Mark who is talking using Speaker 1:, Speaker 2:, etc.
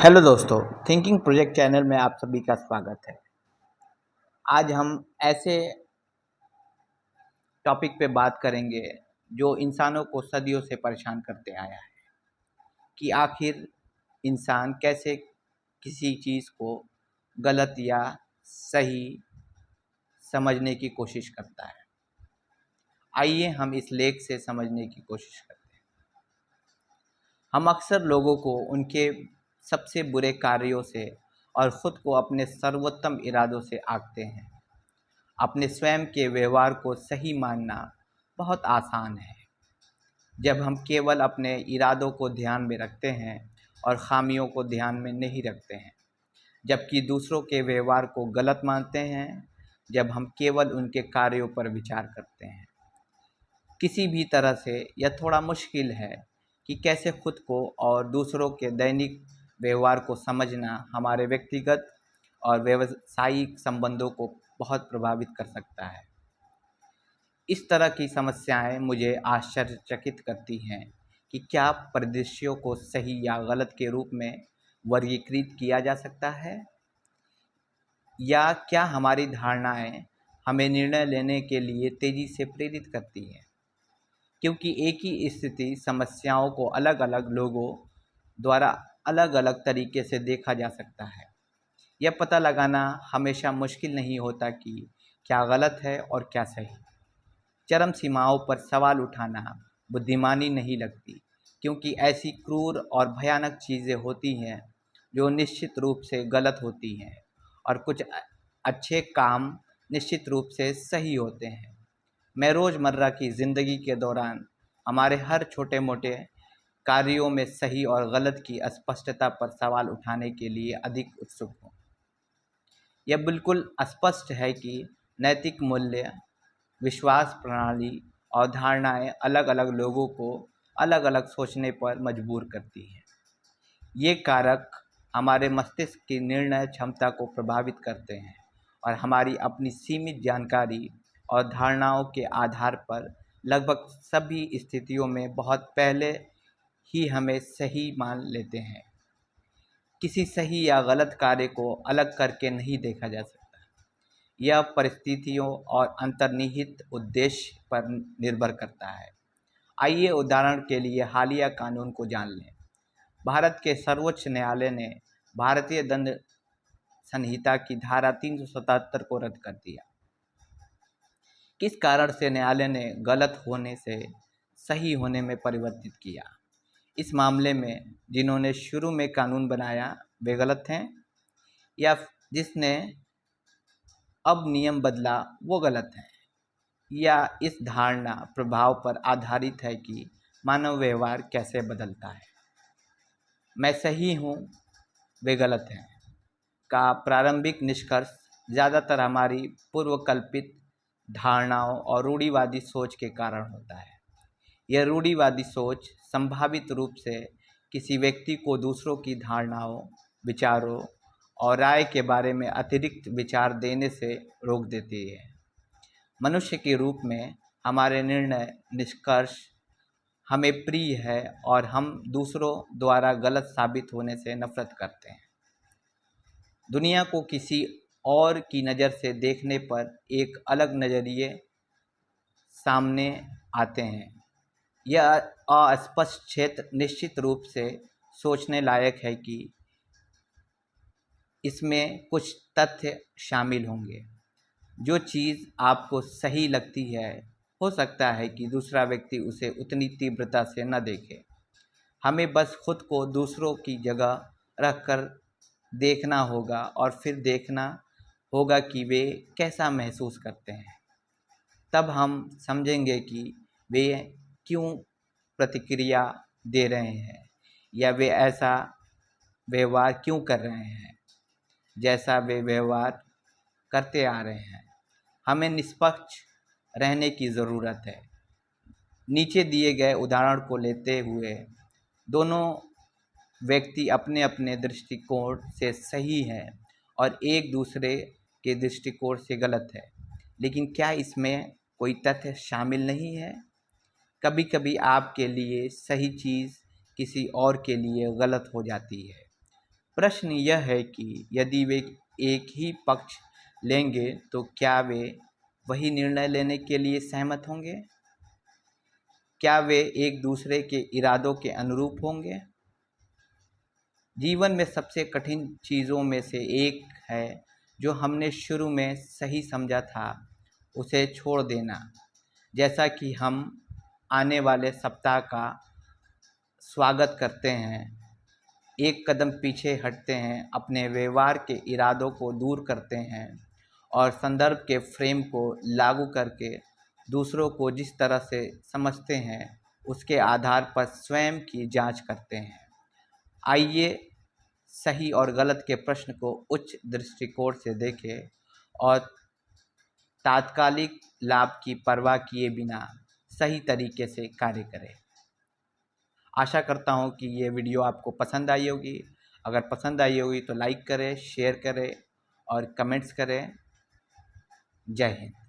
Speaker 1: Hello दोस्तों, thinking project channel में आप सभी का स्वागत है। आज हम ऐसे टॉपिक पे बात करेंगे जो इंसानों को सदियों से परेशान करते आया है कि आखिर इंसान कैसे किसी चीज़ को गलत या सही समझने की कोशिश करता है। आइए हम इस लेख से समझने की कोशिश करते हैं। हम अक्सर लोगों को उनके सबसे बुरे कार्यों से और ख़ुद को अपने सर्वोत्तम इरादों से आंकते हैं। अपने स्वयं के व्यवहार को सही मानना बहुत आसान है जब हम केवल अपने इरादों को ध्यान में रखते हैं और ख़ामियों को ध्यान में नहीं रखते हैं, जबकि दूसरों के व्यवहार को गलत मानते हैं जब हम केवल उनके कार्यों पर विचार करते हैं। किसी भी तरह से यह थोड़ा मुश्किल है कि कैसे खुद को और दूसरों के दैनिक व्यवहार को समझना हमारे व्यक्तिगत और व्यावसायिक संबंधों को बहुत प्रभावित कर सकता है। इस तरह की समस्याएं मुझे आश्चर्यचकित करती हैं कि क्या परिदृश्यों को सही या गलत के रूप में वर्गीकृत किया जा सकता है, या क्या हमारी धारणाएं हमें निर्णय लेने के लिए तेज़ी से प्रेरित करती हैं, क्योंकि एक ही स्थिति समस्याओं को अलग अलग लोगों द्वारा अलग अलग तरीके से देखा जा सकता है। यह पता लगाना हमेशा मुश्किल नहीं होता कि क्या गलत है और क्या सही। चरम सीमाओं पर सवाल उठाना बुद्धिमानी नहीं लगती, क्योंकि ऐसी क्रूर और भयानक चीज़ें होती हैं जो निश्चित रूप से गलत होती हैं और कुछ अच्छे काम निश्चित रूप से सही होते हैं। मैं रोज़मर्रा की ज़िंदगी के दौरान हमारे हर छोटे मोटे कार्यों में सही और गलत की स्पष्टता पर सवाल उठाने के लिए अधिक उत्सुक हूँ। यह बिल्कुल स्पष्ट है कि नैतिक मूल्य, विश्वास प्रणाली और धारणाएं अलग अलग लोगों को अलग अलग सोचने पर मजबूर करती हैं। ये कारक हमारे मस्तिष्क की निर्णय क्षमता को प्रभावित करते हैं और हमारी अपनी सीमित जानकारी और धारणाओं के आधार पर लगभग सभी स्थितियों में बहुत पहले ही हमें सही मान लेते हैं। किसी सही या गलत कार्य को अलग करके नहीं देखा जा सकता। यह परिस्थितियों और अंतर्निहित उद्देश्य पर निर्भर करता है। आइए उदाहरण के लिए हालिया कानून को जान लें। भारत के सर्वोच्च न्यायालय ने भारतीय दंड संहिता की धारा 377 को रद्द कर दिया। किस कारण से न्यायालय ने गलत होने से सही होने में परिवर्तित किया? इस मामले में जिन्होंने शुरू में कानून बनाया वे गलत हैं, या जिसने अब नियम बदला वो गलत है, या इस धारणा प्रभाव पर आधारित है कि मानव व्यवहार कैसे बदलता है? मैं सही हूँ, वे गलत हैं का प्रारंभिक निष्कर्ष ज़्यादातर हमारी पूर्वकल्पित धारणाओं और रूढ़िवादी सोच के कारण होता है। यह रूढ़िवादी सोच संभावित रूप से किसी व्यक्ति को दूसरों की धारणाओं, विचारों और राय के बारे में अतिरिक्त विचार देने से रोक देती है। मनुष्य के रूप में हमारे निर्णय निष्कर्ष हमें प्रिय है और हम दूसरों द्वारा गलत साबित होने से नफरत करते हैं। दुनिया को किसी और की नज़र से देखने पर एक अलग नज़रिए सामने आते हैं। यह अस्पष्ट क्षेत्र निश्चित रूप से सोचने लायक है कि इसमें कुछ तथ्य शामिल होंगे। जो चीज़ आपको सही लगती है, हो सकता है कि दूसरा व्यक्ति उसे उतनी तीव्रता से न देखे। हमें बस खुद को दूसरों की जगह रखकर देखना होगा और फिर देखना होगा कि वे कैसा महसूस करते हैं। तब हम समझेंगे कि वे क्यों प्रतिक्रिया दे रहे हैं, या वे ऐसा व्यवहार क्यों कर रहे हैं जैसा वे व्यवहार करते आ रहे हैं। हमें निष्पक्ष रहने की ज़रूरत है। नीचे दिए गए उदाहरण को लेते हुए, दोनों व्यक्ति अपने अपने दृष्टिकोण से सही हैं और एक दूसरे के दृष्टिकोण से गलत है, लेकिन क्या इसमें कोई तथ्य शामिल नहीं है? कभी कभी आपके लिए सही चीज़ किसी और के लिए गलत हो जाती है। प्रश्न यह है कि यदि वे एक ही पक्ष लेंगे तो क्या वे वही निर्णय लेने के लिए सहमत होंगे? क्या वे एक दूसरे के इरादों के अनुरूप होंगे? जीवन में सबसे कठिन चीज़ों में से एक है जो हमने शुरू में सही समझा था उसे छोड़ देना। जैसा कि हम आने वाले सप्ताह का स्वागत करते हैं, एक कदम पीछे हटते हैं, अपने व्यवहार के इरादों को दूर करते हैं और संदर्भ के फ्रेम को लागू करके दूसरों को जिस तरह से समझते हैं उसके आधार पर स्वयं की जांच करते हैं। आइए सही और गलत के प्रश्न को उच्च दृष्टिकोण से देखें और तात्कालिक लाभ की परवाह किए बिना सही तरीके से कार्य करें। आशा करता हूँ कि ये वीडियो आपको पसंद आई होगी। अगर पसंद आई होगी तो लाइक करें, शेयर करें और कमेंट्स करें। जय हिंद।